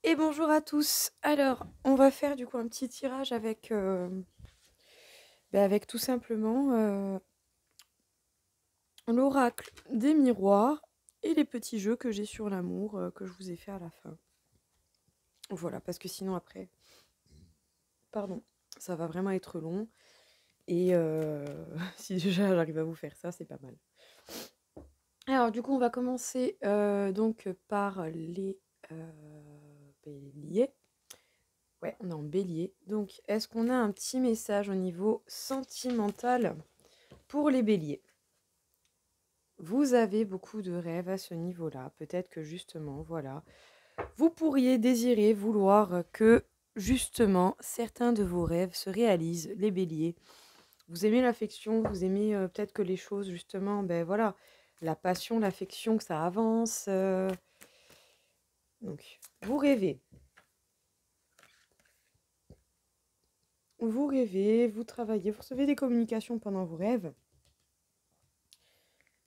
Et bonjour à tous. Alors, on va faire du coup un petit tirage avec, avec tout simplement l'oracle des miroirs et les petits jeux que j'ai sur l'amour que je vous ai fait à la fin. Voilà, parce que sinon après, pardon, ça va vraiment être long. Et si déjà j'arrive à vous faire ça, c'est pas mal. Alors du coup, on va commencer donc par les béliers. Ouais, on est en bélier. Donc, est-ce qu'on a un petit message au niveau sentimental pour les béliers? Vous avez beaucoup de rêves à ce niveau-là. Peut-être que justement, voilà, vous pourriez désirer, vouloir que justement certains de vos rêves se réalisent, les béliers. Vous aimez l'affection, vous aimez peut-être que les choses, justement, ben voilà, la passion, l'affection, que ça avance. Donc, vous rêvez. Vous rêvez, vous travaillez, vous recevez des communications pendant vos rêves.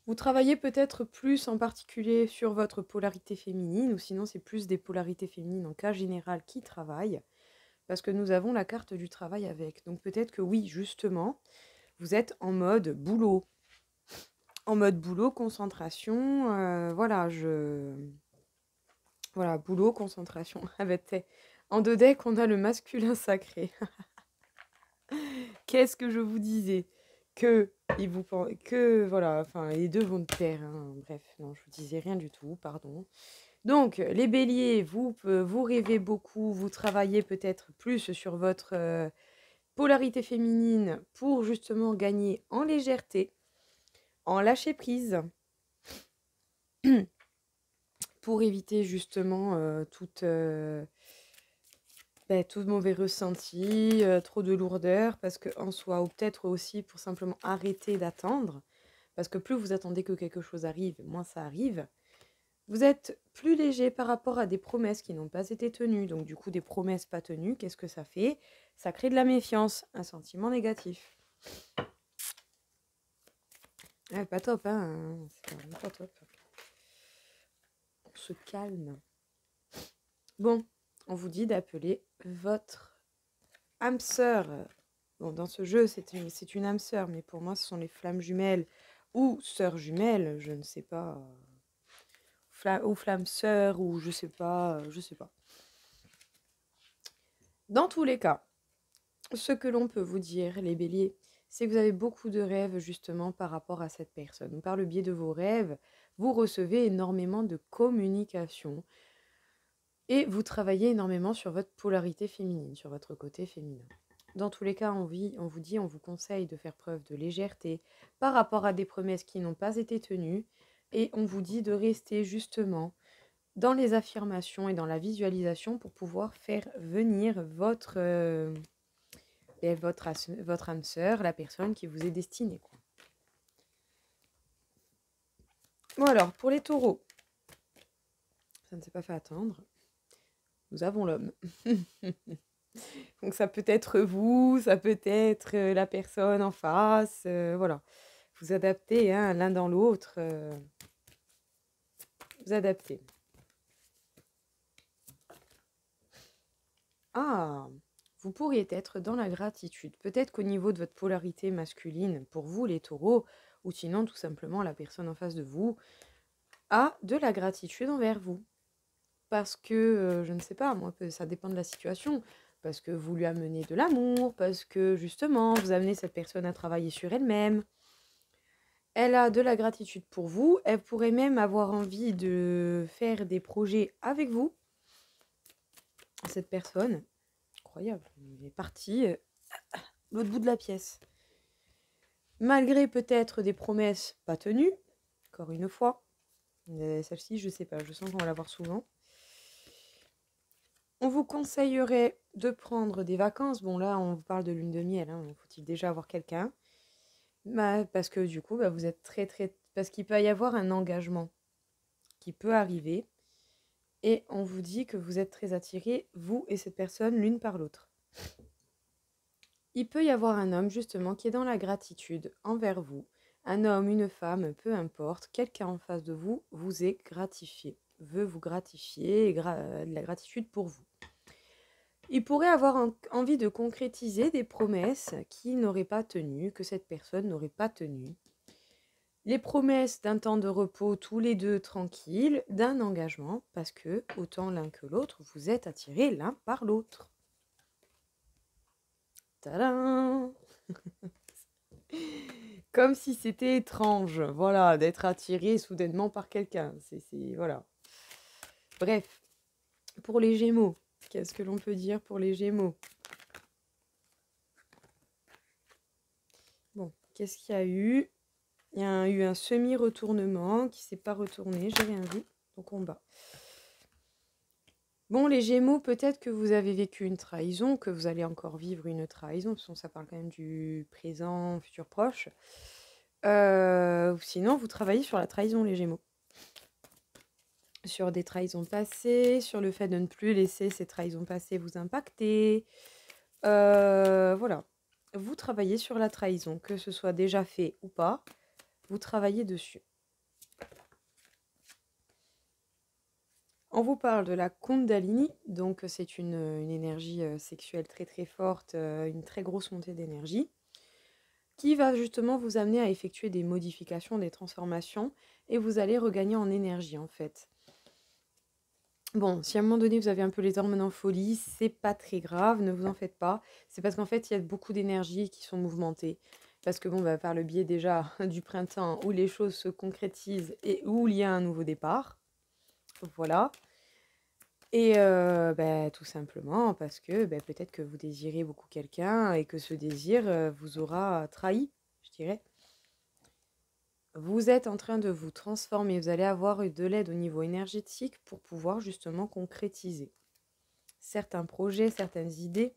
Vous travaillez peut-être plus en particulier sur votre polarité féminine, ou sinon c'est plus des polarités féminines en cas général qui travaillent, parce que nous avons la carte du travail avec. Donc peut-être que oui, justement, vous êtes en mode boulot. En mode boulot, concentration, Voilà, boulot, concentration. En deux decks, on a le masculin sacré. Qu'est-ce que je vous disais? Voilà, enfin, les deux vont de pair, hein. Bref, non, je vous disais rien du tout, pardon. Donc, les béliers, vous rêvez beaucoup, vous travaillez peut-être plus sur votre polarité féminine pour justement gagner en légèreté, en lâcher prise, pour éviter justement tout mauvais ressenti, trop de lourdeur, parce qu'en soi, ou peut-être aussi pour simplement arrêter d'attendre, parce que plus vous attendez que quelque chose arrive, moins ça arrive. Vous êtes plus léger par rapport à des promesses qui n'ont pas été tenues. Donc du coup, des promesses pas tenues, qu'est-ce que ça fait? Ça crée de la méfiance, un sentiment négatif. Ouais, pas top, hein? C'est vraiment pas top. On se calme. Bon, on vous dit d'appeler votre âme sœur. Bon, dans ce jeu, c'est une âme sœur, mais pour moi, ce sont les flammes jumelles ou sœurs jumelles, je ne sais pas. Ou flammes sœurs, ou je sais pas, je sais pas. Dans tous les cas, ce que l'on peut vous dire, les béliers, c'est que vous avez beaucoup de rêves justement par rapport à cette personne. Par le biais de vos rêves, vous recevez énormément de communication et vous travaillez énormément sur votre polarité féminine, sur votre côté féminin. Dans tous les cas, on vous dit, on vous conseille de faire preuve de légèreté par rapport à des promesses qui n'ont pas été tenues et on vous dit de rester justement dans les affirmations et dans la visualisation pour pouvoir faire venir votre âme sœur, la personne qui vous est destinée, quoi. Bon alors, pour les taureaux, ça ne s'est pas fait attendre. Nous avons l'homme. Donc ça peut être vous, ça peut être la personne en face, voilà. Vous adaptez, hein, l'un dans l'autre. Vous adaptez. Ah, vous pourriez être dans la gratitude. Peut-être qu'au niveau de votre polarité masculine, pour vous les taureaux, ou sinon tout simplement la personne en face de vous, a de la gratitude envers vous. Parce que, je ne sais pas, moi, ça dépend de la situation. Parce que vous lui amenez de l'amour, parce que justement, vous amenez cette personne à travailler sur elle-même. Elle a de la gratitude pour vous. Elle pourrait même avoir envie de faire des projets avec vous. Cette personne, incroyable, il est parti l'autre bout de la pièce. Malgré peut-être des promesses pas tenues, encore une fois. Celle-ci, je sais pas, je sens qu'on va la voir souvent. On vous conseillerait de prendre des vacances. Bon, là, on vous parle de lune de miel. Hein. Faut-il déjà avoir quelqu'un? Parce que du coup, vous êtes très... Parce qu'il peut y avoir un engagement qui peut arriver. Et on vous dit que vous êtes très attirés, vous et cette personne, l'une par l'autre. Il peut y avoir un homme, justement, qui est dans la gratitude envers vous. Un homme, une femme, peu importe. Quelqu'un en face de vous vous est gratifié. veut vous gratifier, de la gratitude pour vous. Il pourrait avoir envie de concrétiser des promesses qu'il n'aurait pas tenues, que cette personne n'aurait pas tenues. Les promesses d'un temps de repos tous les deux tranquilles, d'un engagement, parce que autant l'un que l'autre, vous êtes attirés l'un par l'autre. Tadam! Comme si c'était étrange, voilà, d'être attiré soudainement par quelqu'un. Voilà. Bref, pour les Gémeaux, qu'est-ce que l'on peut dire pour les Gémeaux? Bon, qu'est-ce qu'il y a eu? Il y a eu un semi-retournement qui ne s'est pas retourné, j'ai rien vu, donc on bat. Bon, les Gémeaux, peut-être que vous avez vécu une trahison, que vous allez encore vivre une trahison, parce que ça parle quand même du présent, futur proche. Ou sinon, vous travaillez sur la trahison, les Gémeaux. Sur des trahisons passées, sur le fait de ne plus laisser ces trahisons passées vous impacter. Voilà. Vous travaillez sur la trahison, que ce soit déjà fait ou pas, vous travaillez dessus. On vous parle de la Kundalini, donc c'est une énergie sexuelle très très forte, une très grosse montée d'énergie, qui va justement vous amener à effectuer des modifications, des transformations, et vous allez regagner en énergie en fait. Bon, si à un moment donné vous avez un peu les hormones en folie, c'est pas très grave, ne vous en faites pas. C'est parce qu'en fait il y a beaucoup d'énergies qui sont mouvementées. Parce que bon, par le biais déjà du printemps où les choses se concrétisent et où il y a un nouveau départ. Voilà. Et tout simplement parce que peut-être que vous désirez beaucoup quelqu'un et que ce désir vous aura trahi, je dirais. Vous êtes en train de vous transformer, vous allez avoir de l'aide au niveau énergétique pour pouvoir justement concrétiser certains projets, certaines idées.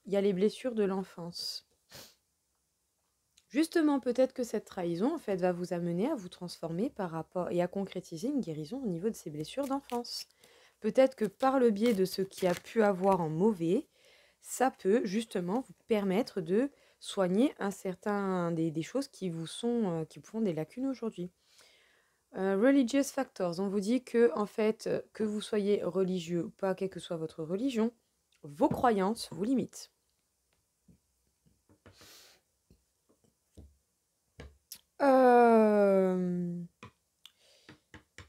Il y a les blessures de l'enfance. Justement, peut-être que cette trahison, en fait, va vous amener à vous transformer par rapport et à concrétiser une guérison au niveau de ces blessures d'enfance. Peut-être que par le biais de ce qui a pu avoir en mauvais, ça peut justement vous permettre de soigner des choses qui vous sont, qui font des lacunes aujourd'hui. Religious factors, on vous dit que, en fait, que vous soyez religieux ou pas, quelle que soit votre religion, vos croyances vous limitent.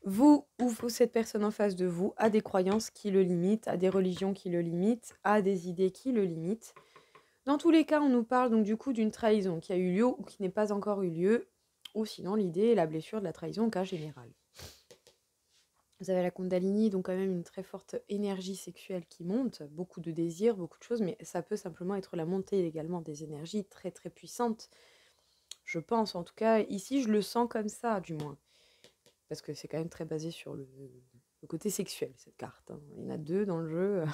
Vous ou cette personne en face de vous a des croyances qui le limitent, a des religions qui le limitent, a des idées qui le limitent. Dans tous les cas, on nous parle donc du coup d'une trahison qui a eu lieu ou qui n'est pas encore eu lieu, ou sinon l'idée est la blessure de la trahison au cas général. Vous avez la Kundalini, donc quand même une très forte énergie sexuelle qui monte, beaucoup de désirs, beaucoup de choses, mais ça peut simplement être la montée également des énergies très très puissantes. Je pense, en tout cas, ici je le sens comme ça, du moins. Parce que c'est quand même très basé sur le côté sexuel, cette carte. Hein. Il y en a deux dans le jeu.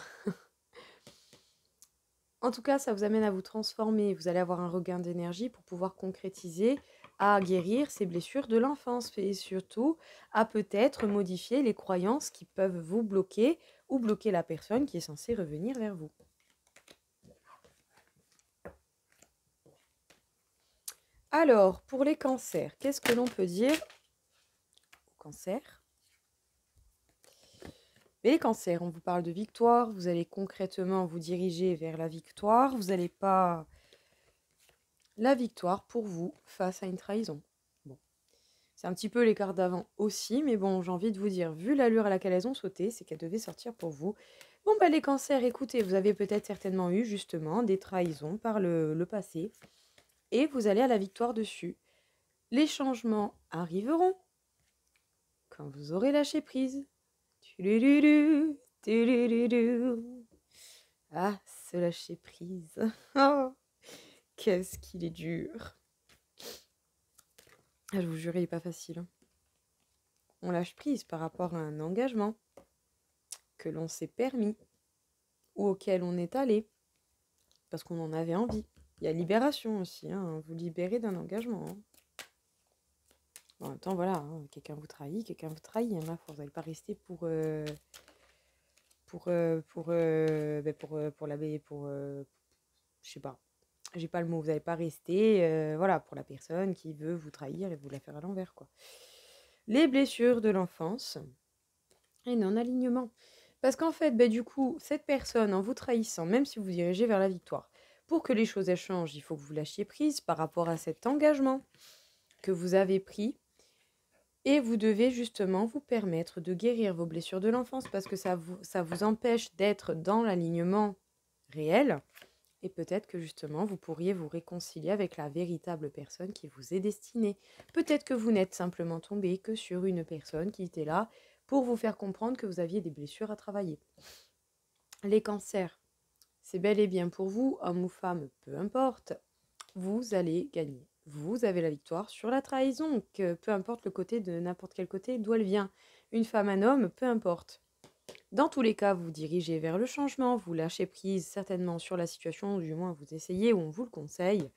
En tout cas, ça vous amène à vous transformer. Vous allez avoir un regain d'énergie pour pouvoir concrétiser, à guérir ces blessures de l'enfance et surtout à peut-être modifier les croyances qui peuvent vous bloquer ou bloquer la personne qui est censée revenir vers vous. Alors, pour les cancers, qu'est-ce que l'on peut dire au cancer? Mais les cancers, on vous parle de victoire, vous allez concrètement vous diriger vers la victoire, vous n'allez pas... La victoire pour vous face à une trahison. Bon. C'est un petit peu les cartes d'avant aussi, mais bon, j'ai envie de vous dire, vu l'allure à laquelle elles ont sauté, c'est qu'elles devaient sortir pour vous. Bon, les cancers, écoutez, vous avez peut-être certainement eu justement des trahisons par le passé, et vous allez à la victoire dessus. Les changements arriveront quand vous aurez lâché prise. Ah, se lâcher prise. Oh, qu'est-ce qu'il est dur. Ah, je vous jure, il n'est pas facile. On lâche prise par rapport à un engagement que l'on s'est permis ou auquel on est allé parce qu'on en avait envie. Il y a libération aussi, hein, vous libérez d'un engagement. Hein. En même temps, voilà, hein, quelqu'un vous trahit, hein, vous n'allez pas rester pour la je sais pas, j'ai pas le mot, vous n'allez pas rester voilà, pour la personne qui veut vous trahir et vous la faire à l'envers, quoi. Les blessures de l'enfance, et non-alignement. Parce qu'en fait, du coup, cette personne, en vous trahissant, même si vous dirigez vers la victoire, pour que les choses elles changent, il faut que vous lâchiez prise par rapport à cet engagement que vous avez pris. Et vous devez justement vous permettre de guérir vos blessures de l'enfance parce que ça vous empêche d'être dans l'alignement réel. Et peut-être que justement, vous pourriez vous réconcilier avec la véritable personne qui vous est destinée. Peut-être que vous n'êtes simplement tombé que sur une personne qui était là pour vous faire comprendre que vous aviez des blessures à travailler. Les cancers, c'est bel et bien pour vous, homme ou femme, peu importe, vous allez gagner. Vous avez la victoire sur la trahison, que peu importe le côté de n'importe quel côté d'où elle vient. Une femme, un homme, peu importe. Dans tous les cas, vous dirigez vers le changement, vous lâchez prise certainement sur la situation, ou du moins vous essayez, ou on vous le conseille.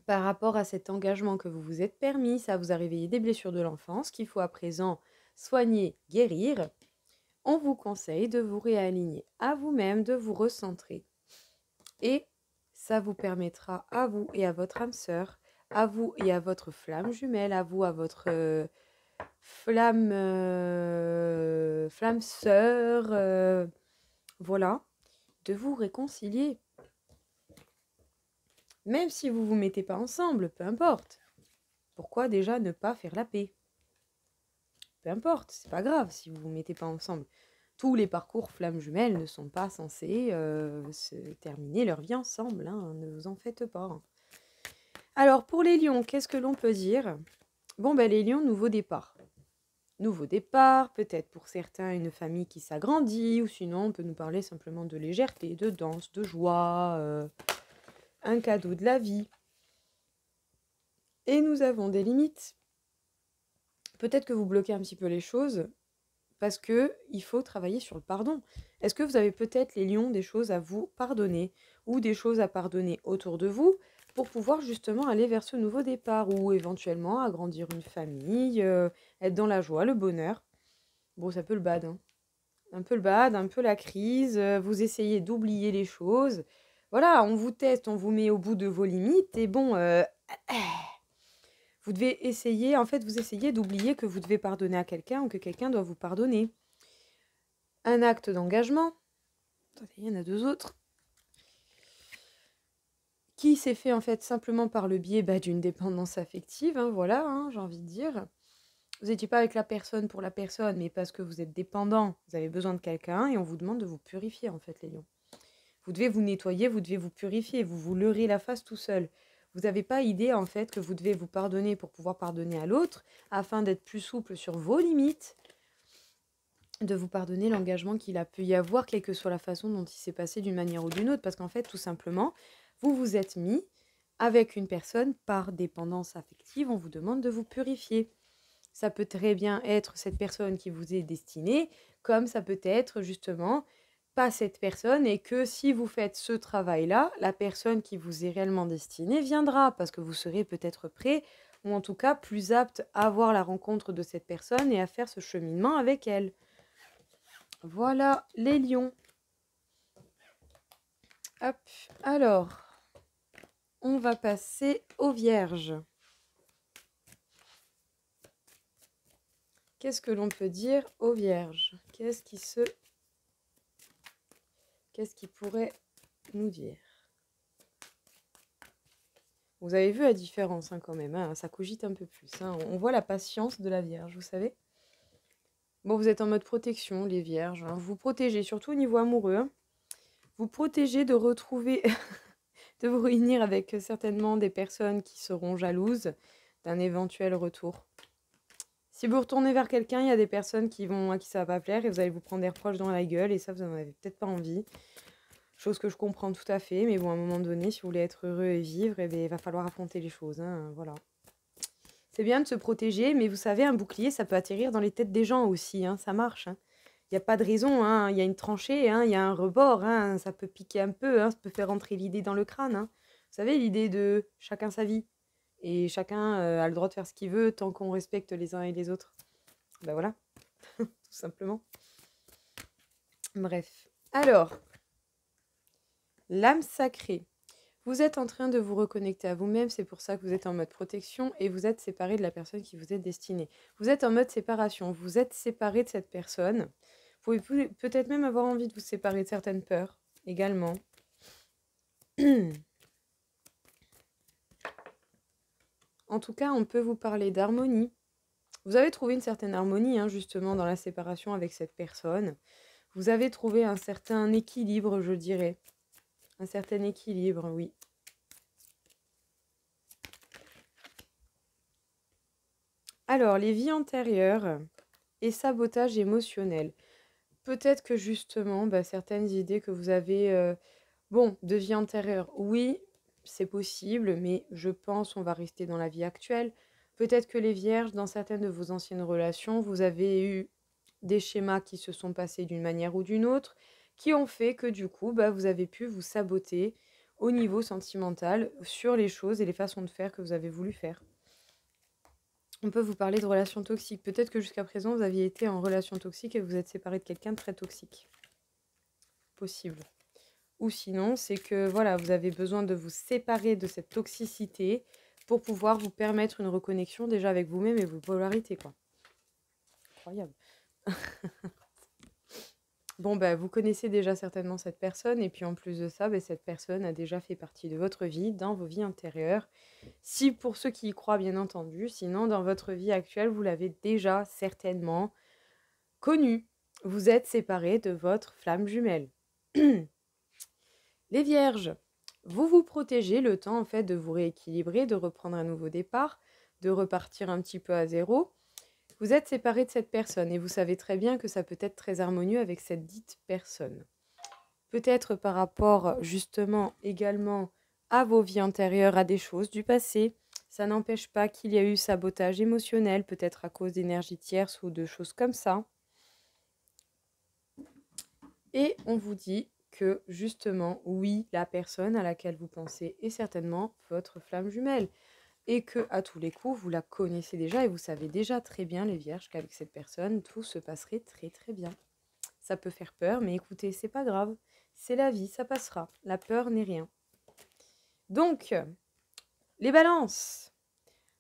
Par rapport à cet engagement que vous vous êtes permis, ça vous a réveillé des blessures de l'enfance qu'il faut à présent soigner, guérir. On vous conseille de vous réaligner à vous-même, de vous recentrer. Et ça vous permettra à vous et à votre âme sœur, à vous et à votre flamme jumelle, à vous, à votre flamme sœur, voilà, de vous réconcilier. Même si vous ne vous mettez pas ensemble, peu importe. Pourquoi déjà ne pas faire la paix? Peu importe, c'est pas grave si vous ne vous mettez pas ensemble. Tous les parcours flammes jumelles ne sont pas censés se terminer leur vie ensemble, hein, ne vous en faites pas. Alors pour les lions, qu'est-ce que l'on peut dire? Bon, les lions, nouveau départ. Nouveau départ, peut-être pour certains une famille qui s'agrandit, ou sinon on peut nous parler simplement de légèreté, de danse, de joie, un cadeau de la vie. Et nous avons des limites. Peut-être que vous bloquez un petit peu les choses, parce qu'il faut travailler sur le pardon. Est-ce que vous avez peut-être, les lions, des choses à vous pardonner, ou des choses à pardonner autour de vous, pour pouvoir justement aller vers ce nouveau départ, ou éventuellement agrandir une famille, être dans la joie, le bonheur. Bon, ça peut le bad, hein. Un peu le bad, un peu la crise, vous essayez d'oublier les choses. Voilà, on vous teste, on vous met au bout de vos limites, et bon, vous devez essayer, en fait, vous essayez d'oublier que vous devez pardonner à quelqu'un ou que quelqu'un doit vous pardonner. Un acte d'engagement, attendez, il y en a deux autres, qui s'est fait en fait simplement par le biais d'une dépendance affective, hein, voilà, hein, j'ai envie de dire. Vous n'étiez pas avec la personne pour la personne, mais parce que vous êtes dépendant, vous avez besoin de quelqu'un et on vous demande de vous purifier en fait, les lions. Vous devez vous nettoyer, vous devez vous purifier, vous vous leurrez la face tout seul. Vous n'avez pas idée en fait que vous devez vous pardonner pour pouvoir pardonner à l'autre, afin d'être plus souple sur vos limites, de vous pardonner l'engagement qu'il a pu y avoir, quelle que soit la façon dont il s'est passé d'une manière ou d'une autre, parce qu'en fait, tout simplement, vous vous êtes mis avec une personne par dépendance affective, on vous demande de vous purifier. Ça peut très bien être cette personne qui vous est destinée, comme ça peut être justement pas cette personne, et que si vous faites ce travail-là, la personne qui vous est réellement destinée viendra, parce que vous serez peut-être prêt, ou en tout cas plus apte à avoir la rencontre de cette personne et à faire ce cheminement avec elle. Voilà les lions. Hop, alors, on va passer aux vierges. Qu'est-ce que l'on peut dire aux vierges? Qu'est-ce qui pourrait nous dire? Vous avez vu la différence quand même, hein, ça cogite un peu plus. Hein. On voit la patience de la vierge, vous savez. Bon, vous êtes en mode protection, les vierges. Hein. Vous protégez, surtout au niveau amoureux. Hein. Vous protégez de retrouver, de vous réunir avec certainement des personnes qui seront jalouses d'un éventuel retour. Si vous retournez vers quelqu'un, il y a des personnes à qui ça va pas plaire et vous allez vous prendre des reproches dans la gueule et ça, vous n'en avez peut-être pas envie. Chose que je comprends tout à fait, mais bon, à un moment donné, si vous voulez être heureux et vivre, il va falloir affronter les choses, hein, voilà. C'est bien de se protéger, mais vous savez, un bouclier, ça peut atterrir dans les têtes des gens aussi, hein, ça marche. Hein. Il n'y a pas de raison, hein, il y a une tranchée, hein, il y a un rebord, hein, ça peut piquer un peu, hein, ça peut faire rentrer l'idée dans le crâne. Hein. Vous savez, l'idée de chacun sa vie. Et chacun a le droit de faire ce qu'il veut tant qu'on respecte les uns et les autres. Ben voilà, tout simplement. Bref. Alors, l'âme sacrée. Vous êtes en train de vous reconnecter à vous-même, c'est pour ça que vous êtes en mode protection et vous êtes séparé de la personne qui vous est destinée. Vous êtes en mode séparation, vous êtes séparé de cette personne. Vous pouvez peut-être même avoir envie de vous séparer de certaines peurs également. En tout cas, on peut vous parler d'harmonie. Vous avez trouvé une certaine harmonie, hein, justement, dans la séparation avec cette personne. Vous avez trouvé un certain équilibre, je dirais. Un certain équilibre, oui. Alors, les vies antérieures et sabotage émotionnel. Peut-être que justement, certaines idées que vous avez, bon, de vie antérieure, oui, c'est possible, mais je pense on va rester dans la vie actuelle. Peut-être que les vierges, dans certaines de vos anciennes relations, vous avez eu des schémas qui se sont passés d'une manière ou d'une autre, qui ont fait que du coup, vous avez pu vous saboter au niveau sentimental sur les choses et les façons de faire que vous avez voulu faire. On peut vous parler de relations toxiques. Peut-être que jusqu'à présent, vous aviez été en relation toxique et vous êtes séparé de quelqu'un de très toxique. Possible. Ou sinon, c'est que voilà, vous avez besoin de vous séparer de cette toxicité pour pouvoir vous permettre une reconnexion déjà avec vous-même et vos polarités, quoi. Incroyable. Bon, vous connaissez déjà certainement cette personne, et puis en plus de ça, cette personne a déjà fait partie de votre vie, dans vos vies antérieures. Si pour ceux qui y croient, bien entendu, sinon dans votre vie actuelle, vous l'avez déjà certainement connue. Vous êtes séparés de votre flamme jumelle. Les vierges, vous vous protégez le temps en fait de vous rééquilibrer, de reprendre un nouveau départ, de repartir un petit peu à zéro. Vous êtes séparés de cette personne et vous savez très bien que ça peut être très harmonieux avec cette dite personne. Peut-être par rapport justement également à vos vies antérieures, à des choses du passé. Ça n'empêche pas qu'il y a eu sabotage émotionnel, peut-être à cause d'énergie tierce ou de choses comme ça. Et on vous dit que justement, oui, la personne à laquelle vous pensez est certainement votre flamme jumelle. Et que à tous les coups, vous la connaissez déjà et vous savez déjà très bien, les vierges, qu'avec cette personne, tout se passerait très très bien. Ça peut faire peur, mais écoutez, c'est pas grave. C'est la vie, ça passera. La peur n'est rien. Donc, les balances.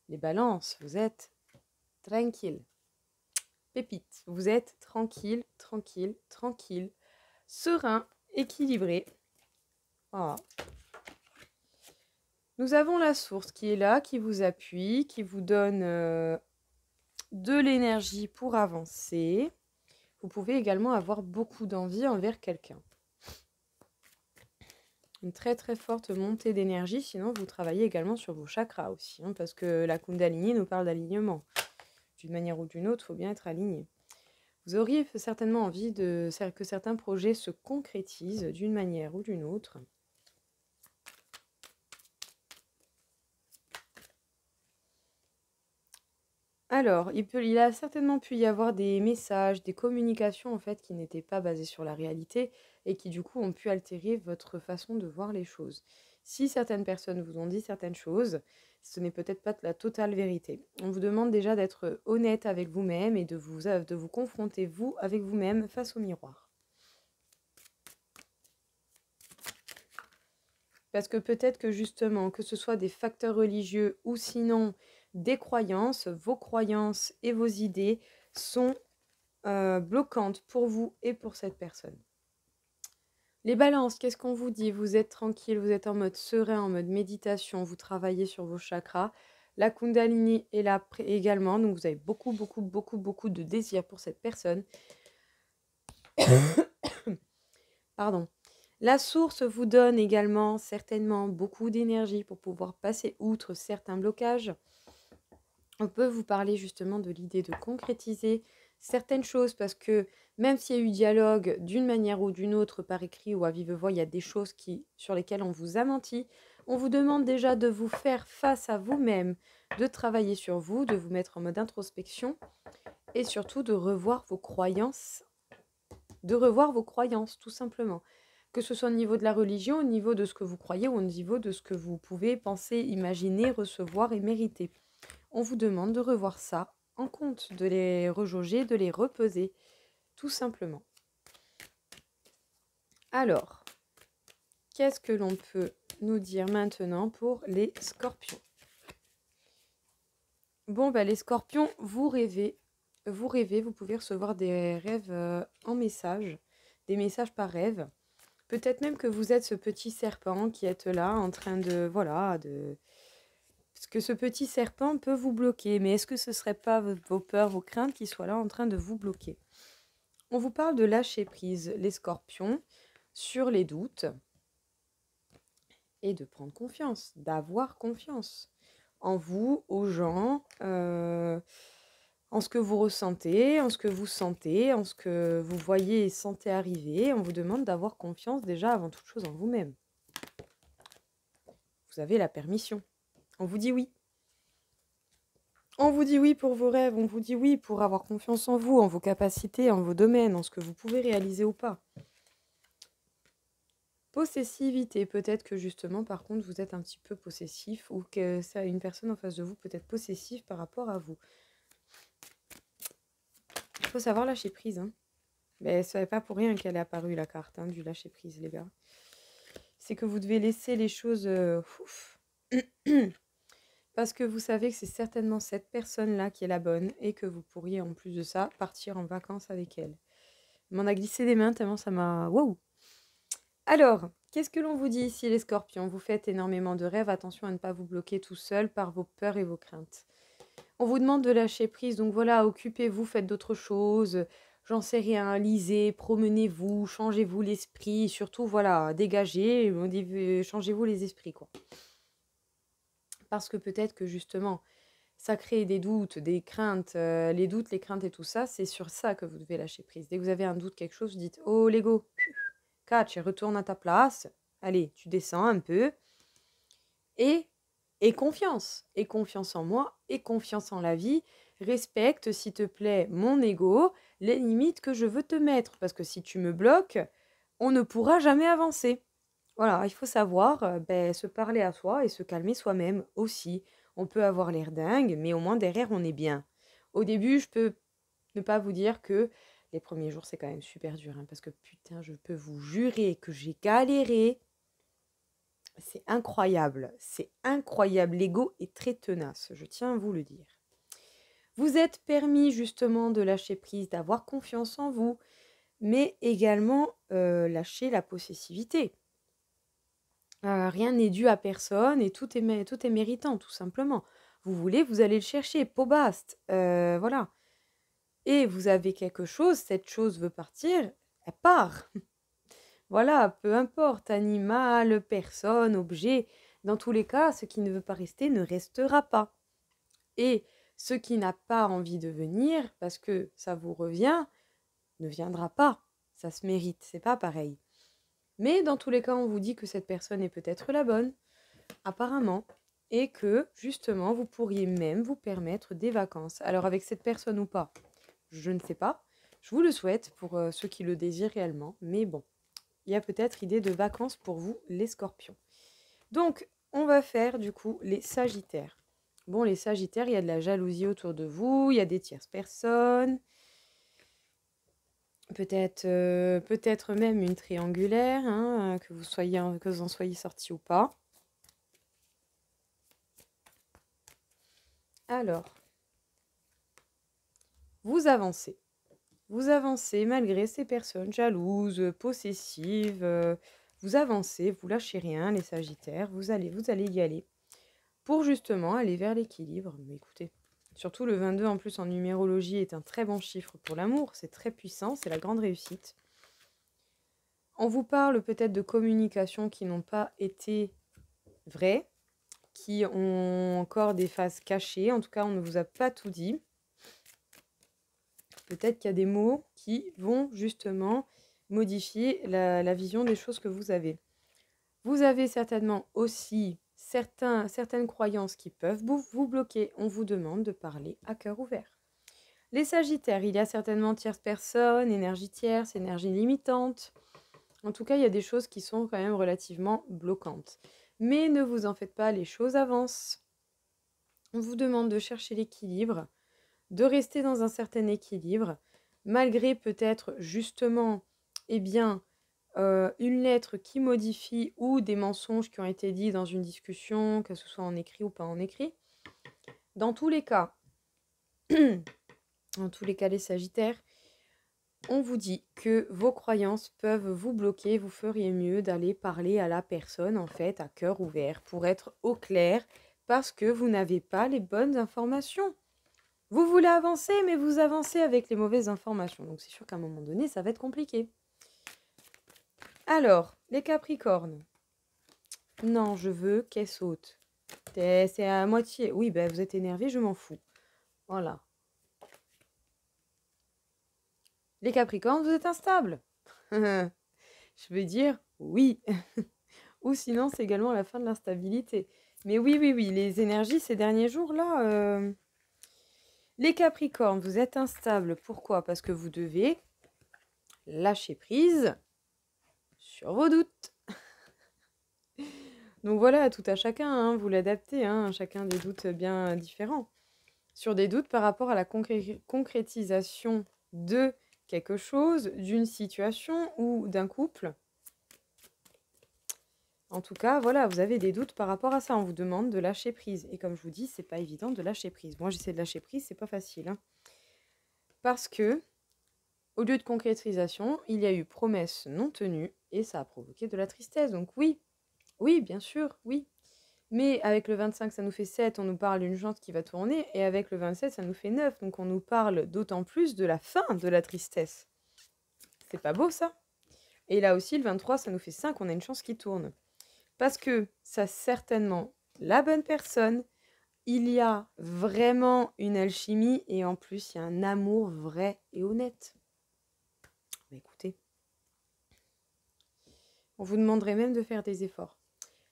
Les balances, vous êtes tranquille. Pépite, vous êtes tranquille, tranquille, tranquille, serein, équilibré. Voilà. Nous avons la source qui est là, qui vous appuie, qui vous donne de l'énergie pour avancer. Vous pouvez également avoir beaucoup d'envie envers quelqu'un. Une très très forte montée d'énergie, sinon vous travaillez également sur vos chakras aussi, hein, parce que la Kundalini nous parle d'alignement. D'une manière ou d'une autre, il faut bien être aligné. Vous auriez certainement envie que certains projets se concrétisent d'une manière ou d'une autre. Alors, il a certainement pu y avoir des messages, des communications en fait qui n'étaient pas basées sur la réalité et qui du coup ont pu altérer votre façon de voir les choses. Si certaines personnes vous ont dit certaines choses, ce n'est peut-être pas la totale vérité. On vous demande déjà d'être honnête avec vous-même et de vous confronter vous avec vous-même face au miroir. Parce que peut-être que justement, que ce soit des facteurs religieux ou sinon des croyances, vos croyances et vos idées sont bloquantes pour vous et pour cette personne. Les balances, qu'est-ce qu'on vous dit? Vous êtes tranquille, vous êtes en mode serein, en mode méditation, vous travaillez sur vos chakras. La Kundalini est là également, donc vous avez beaucoup, beaucoup, beaucoup, beaucoup de désir pour cette personne. Pardon. La source vous donne également certainement beaucoup d'énergie pour pouvoir passer outre certains blocages. On peut vous parler justement de l'idée de concrétiser certaines choses parce que même s'il y a eu dialogue d'une manière ou d'une autre par écrit ou à vive voix, il y a des choses sur lesquelles on vous a menti. On vous demande déjà de vous faire face à vous-même, de travailler sur vous, de vous mettre en mode introspection et surtout de revoir vos croyances. Tout simplement. Que ce soit au niveau de la religion, au niveau de ce que vous croyez ou au niveau de ce que vous pouvez penser, imaginer, recevoir et mériter. On vous demande de revoir ça en compte, de les rejauger, de les repeser, tout simplement. Alors, qu'est-ce que l'on peut nous dire maintenant pour les scorpions? Bon, bah, les scorpions, vous rêvez, vous pouvez recevoir des rêves en message, des messages par rêve. Peut-être même que vous êtes ce petit serpent qui est là en train de, voilà, parce que ce petit serpent peut vous bloquer. Mais est-ce que ce ne serait pas vos peurs, vos craintes qui soient là en train de vous bloquer? On vous parle de lâcher prise, les scorpions, sur les doutes et de prendre confiance, d'avoir confiance en vous, aux gens, en ce que vous ressentez, en ce que vous sentez, en ce que vous voyez et sentez arriver. On vous demande d'avoir confiance déjà avant toute chose en vous-même. Vous avez la permission. On vous dit oui. On vous dit oui pour vos rêves, on vous dit oui pour avoir confiance en vous, en vos capacités, en vos domaines, en ce que vous pouvez réaliser ou pas. Possessivité, peut-être que justement, par contre, vous êtes un petit peu possessif ou que ça, une personne en face de vous peut être possessive par rapport à vous. Il faut savoir lâcher prise. Hein. Mais ce n'est pas pour rien qu'elle est apparue, la carte du lâcher prise, les gars. C'est que vous devez laisser les choses... parce que vous savez que c'est certainement cette personne-là qui est la bonne et que vous pourriez, en plus de ça, partir en vacances avec elle. Elle m'en a glissé des mains tellement ça m'a... Wow! Alors, qu'est-ce que l'on vous dit ici, les scorpions? Vous faites énormément de rêves. Attention à ne pas vous bloquer tout seul par vos peurs et vos craintes. On vous demande de lâcher prise. Donc voilà, occupez-vous, faites d'autres choses. J'en sais rien. Lisez, promenez-vous, changez-vous l'esprit. Surtout, voilà, dégagez, changez-vous les esprits, quoi. Parce que peut-être que justement, ça crée des doutes, des craintes. Les doutes, les craintes et tout ça, c'est sur ça que vous devez lâcher prise. Dès que vous avez un doute, quelque chose, vous dites « Oh, Lego !» Catch, retourne à ta place. Allez, tu descends un peu. Et confiance. Et confiance en moi. Et confiance en la vie. Respecte, s'il te plaît, mon ego, les limites que je veux te mettre. Parce que si tu me bloques, on ne pourra jamais avancer. Voilà, il faut savoir se parler à soi et se calmer soi-même aussi. On peut avoir l'air dingue, mais au moins derrière, on est bien. Au début, je peux ne pas vous dire que les premiers jours, c'est quand même super dur. Parce que putain, je peux vous jurer que j'ai galéré. C'est incroyable. C'est incroyable. L'ego est très tenace. Je tiens à vous le dire. Vous êtes permis justement de lâcher prise, d'avoir confiance en vous, mais également lâcher la possessivité. Rien n'est dû à personne et tout est méritant, tout simplement. Vous voulez, vous allez le chercher, peau baste. Voilà. Et vous avez quelque chose, cette chose veut partir, elle part. Voilà, peu importe, animal, personne, objet. Dans tous les cas, ce qui ne veut pas rester ne restera pas. Et ce qui n'a pas envie de venir, parce que ça vous revient, ne viendra pas. Ça se mérite, c'est pas pareil. Mais dans tous les cas, on vous dit que cette personne est peut-être la bonne, apparemment, et que, justement, vous pourriez même vous permettre des vacances. Alors, avec cette personne ou pas, je ne sais pas. Je vous le souhaite pour ceux qui le désirent réellement, mais bon, il y a peut-être idée de vacances pour vous, les scorpions. Donc, on va faire, du coup, les sagittaires. Bon, les sagittaires, il y a de la jalousie autour de vous, il y a des tierces personnes, peut-être même une triangulaire, que vous en soyez sortis ou pas. Alors, vous avancez. Vous avancez malgré ces personnes jalouses, possessives. Vous avancez, vous lâchez rien, les sagittaires. Vous allez y aller. Pour justement aller vers l'équilibre. Mais écoutez, surtout le 22 en plus en numérologie est un très bon chiffre pour l'amour. C'est très puissant, c'est la grande réussite. On vous parle peut-être de communications qui n'ont pas été vraies, qui ont encore des phases cachées. En tout cas, on ne vous a pas tout dit. Peut-être qu'il y a des mots qui vont justement modifier la vision des choses que vous avez. Vous avez certainement aussi certaines croyances qui peuvent vous bloquer. On vous demande de parler à cœur ouvert. Les sagittaires, il y a certainement tierce personne, énergie tierce, énergie limitante. En tout cas, il y a des choses qui sont quand même relativement bloquantes. Mais ne vous en faites pas, les choses avancent. On vous demande de chercher l'équilibre, de rester dans un certain équilibre, malgré peut-être justement, une lettre qui modifie ou des mensonges qui ont été dits dans une discussion, que ce soit en écrit ou pas en écrit. Dans tous les cas, les Sagittaires, on vous dit que vos croyances peuvent vous bloquer. Vous feriez mieux d'aller parler à la personne, en fait, à cœur ouvert, pour être au clair, parce que vous n'avez pas les bonnes informations. Vous voulez avancer, mais vous avancez avec les mauvaises informations. Donc c'est sûr qu'à un moment donné, ça va être compliqué. Alors, les Capricornes. Non, je veux qu'elle saute. C'est à moitié. Oui, ben vous êtes énervé, je m'en fous. Voilà. Les Capricornes, vous êtes instables. Je veux dire, oui. Ou sinon, c'est également la fin de l'instabilité. Mais oui, les énergies ces derniers jours-là... Les Capricornes, vous êtes instables. Pourquoi? Parce que vous devez lâcher prise sur vos doutes. Donc voilà, tout à chacun, hein, vous l'adaptez, hein, chacun des doutes bien différents. Sur des doutes par rapport à la concrétisation de quelque chose, d'une situation ou d'un couple. En tout cas, voilà, vous avez des doutes par rapport à ça. On vous demande de lâcher prise. Et comme je vous dis, c'est pas évident de lâcher prise. Moi, j'essaie de lâcher prise, c'est pas facile. Hein. Parce que, au lieu de concrétisation, il y a eu promesse non tenue et ça a provoqué de la tristesse. Donc oui, bien sûr, oui. Mais avec le 25, ça nous fait 7, on nous parle d'une chance qui va tourner. Et avec le 27, ça nous fait 9. Donc on nous parle d'autant plus de la fin de la tristesse. C'est pas beau ça? Et là aussi, le 23, ça nous fait 5, on a une chance qui tourne. Parce que ça certainement la bonne personne. Il y a vraiment une alchimie et en plus, il y a un amour vrai et honnête. Bah, écoutez, on vous demanderait même de faire des efforts.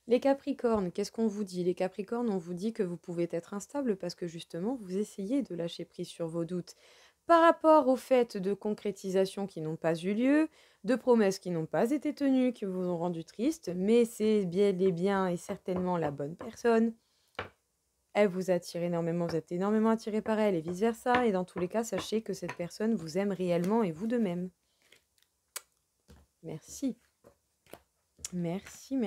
Les Capricornes, qu'est-ce qu'on vous dit? Les Capricornes, on vous dit que vous pouvez être instable parce que justement, vous essayez de lâcher prise sur vos doutes par rapport aux faits de concrétisation qui n'ont pas eu lieu, de promesses qui n'ont pas été tenues, qui vous ont rendu triste, mais c'est bien et certainement la bonne personne. Elle vous attire énormément, vous êtes énormément attiré par elle et vice-versa. Et dans tous les cas, sachez que cette personne vous aime réellement et vous de même. Merci. Merci.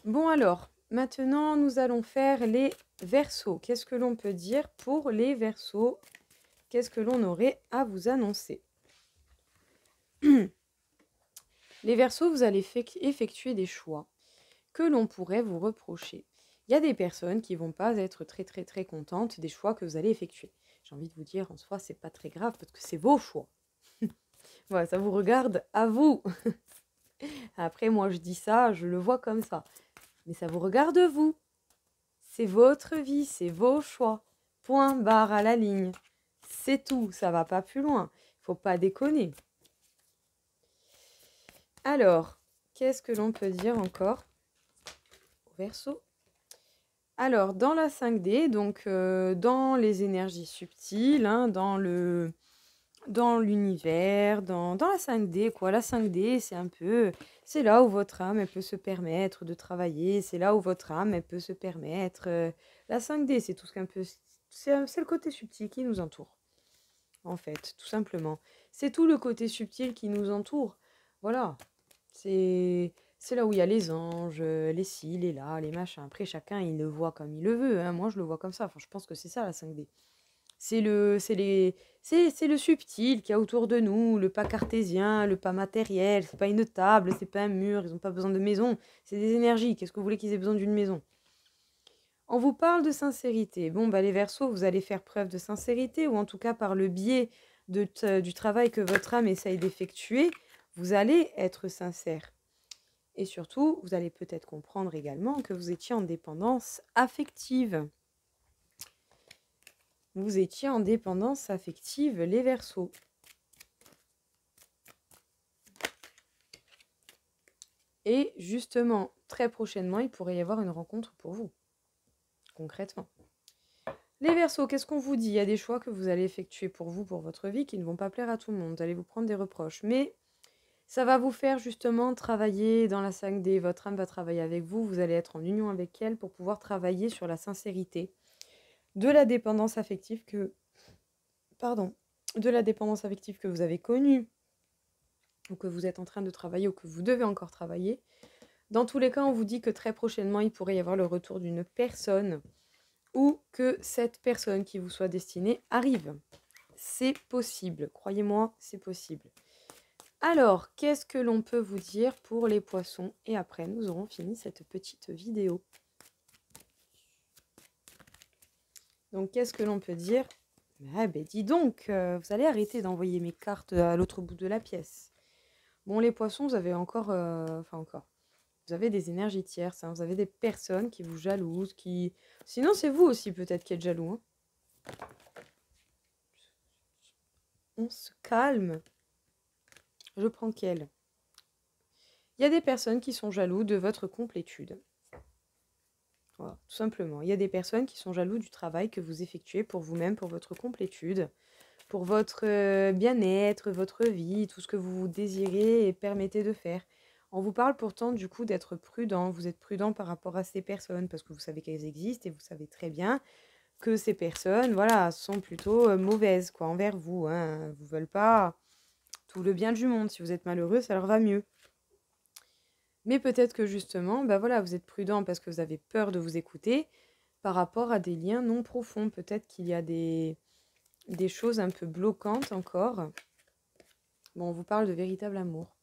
Bon alors, maintenant nous allons faire les Verseaux. Qu'est-ce que l'on peut dire pour les Verseaux? Qu'est-ce que l'on aurait à vous annoncer? Les Verseaux, vous allez effectuer des choix que l'on pourrait vous reprocher. Il y a des personnes qui vont pas être très contentes des choix que vous allez effectuer. J'ai envie de vous dire, en soi, c'est pas très grave parce que c'est vos choix. Voilà, ça vous regarde à vous. Après, moi, je dis ça, je le vois comme ça. Mais ça vous regarde vous. C'est votre vie, c'est vos choix. Point barre à la ligne. C'est tout, ça va pas plus loin. Il faut pas déconner. Alors, qu'est-ce que l'on peut dire encore au Verseau? Alors, dans la 5D, donc dans les énergies subtiles, hein, dans l'univers, dans la 5D, quoi. La 5D, c'est là où votre âme, elle peut se permettre de travailler, c'est là où votre âme, elle peut se permettre... la 5D, c'est tout ce qu'un peu... C'est le côté subtil qui nous entoure, en fait, tout simplement. C'est tout le côté subtil qui nous entoure. Voilà. C'est là où il y a les anges, les ci, les là, les machins. Après, chacun, il le voit comme il le veut. Hein. Moi, je le vois comme ça. Enfin, je pense que c'est ça, la 5D. C'est le subtil qu'il y a autour de nous, le pas cartésien, le pas matériel. C'est pas une table, c'est pas un mur. Ils n'ont pas besoin de maison. C'est des énergies. Qu'est-ce que vous voulez qu'ils aient besoin d'une maison? On vous parle de sincérité. Bon, bah, les Verseaux, vous allez faire preuve de sincérité, ou en tout cas par le biais du travail que votre âme essaye d'effectuer, vous allez être sincère. Et surtout, vous allez peut-être comprendre également que vous étiez en dépendance affective. Vous étiez en dépendance affective, les Verseaux. Et justement, très prochainement, il pourrait y avoir une rencontre pour vous. Concrètement. Les Verseaux, qu'est-ce qu'on vous dit? Il y a des choix que vous allez effectuer pour vous, pour votre vie, qui ne vont pas plaire à tout le monde. Vous allez vous prendre des reproches. Mais ça va vous faire justement travailler dans la 5D. Votre âme va travailler avec vous. Vous allez être en union avec elle pour pouvoir travailler sur la sincérité de la dépendance affective que... Pardon. De la dépendance affective que vous avez connue ou que vous êtes en train de travailler ou que vous devez encore travailler. Dans tous les cas, on vous dit que très prochainement, il pourrait y avoir le retour d'une personne ou que cette personne qui vous soit destinée arrive. C'est possible, croyez-moi, c'est possible. Alors, qu'est-ce que l'on peut vous dire pour les poissons? Et après, nous aurons fini cette petite vidéo. Donc, qu'est-ce que l'on peut dire? Ah ben dis donc, vous allez arrêter d'envoyer mes cartes à l'autre bout de la pièce. Bon, les poissons, vous avez encore... vous avez des énergies tierces, hein, vous avez des personnes qui vous jalousent, qui... Sinon, c'est vous aussi peut-être qui êtes jaloux. Hein. On se calme. Je prends quelle? Il y a des personnes qui sont jaloux de votre complétude. Voilà, tout simplement. Il y a des personnes qui sont jaloux du travail que vous effectuez pour vous-même, pour votre complétude, pour votre bien-être, votre vie, tout ce que vous désirez et permettez de faire. On vous parle pourtant du coup d'être prudent. Vous êtes prudent par rapport à ces personnes parce que vous savez qu'elles existent et vous savez très bien que ces personnes, voilà, sont plutôt mauvaises quoi, envers vous. Hein. Vous ne veulent pas tout le bien du monde. Si vous êtes malheureux, ça leur va mieux. Mais peut-être que justement, bah voilà, vous êtes prudent parce que vous avez peur de vous écouter par rapport à des liens non profonds. Peut-être qu'il y a des choses un peu bloquantes encore. Bon, on vous parle de véritable amour.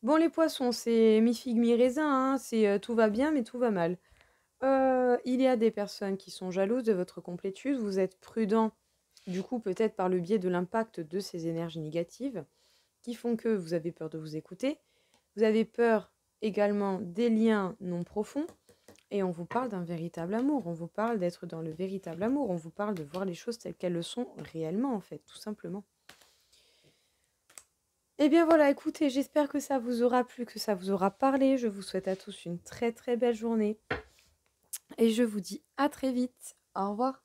Bon, les poissons, c'est mi-figue, mi-raisin, hein, c'est tout va bien, mais tout va mal. Il y a des personnes qui sont jalouses de votre complétude. Vous êtes prudent, du coup, peut-être par le biais de l'impact de ces énergies négatives qui font que vous avez peur de vous écouter. Vous avez peur également des liens non profonds. Et on vous parle d'un véritable amour. On vous parle d'être dans le véritable amour. On vous parle de voir les choses telles qu'elles le sont réellement, en fait, tout simplement. Eh bien voilà, écoutez, j'espère que ça vous aura plu, que ça vous aura parlé. Je vous souhaite à tous une très très belle journée. Et je vous dis à très vite. Au revoir.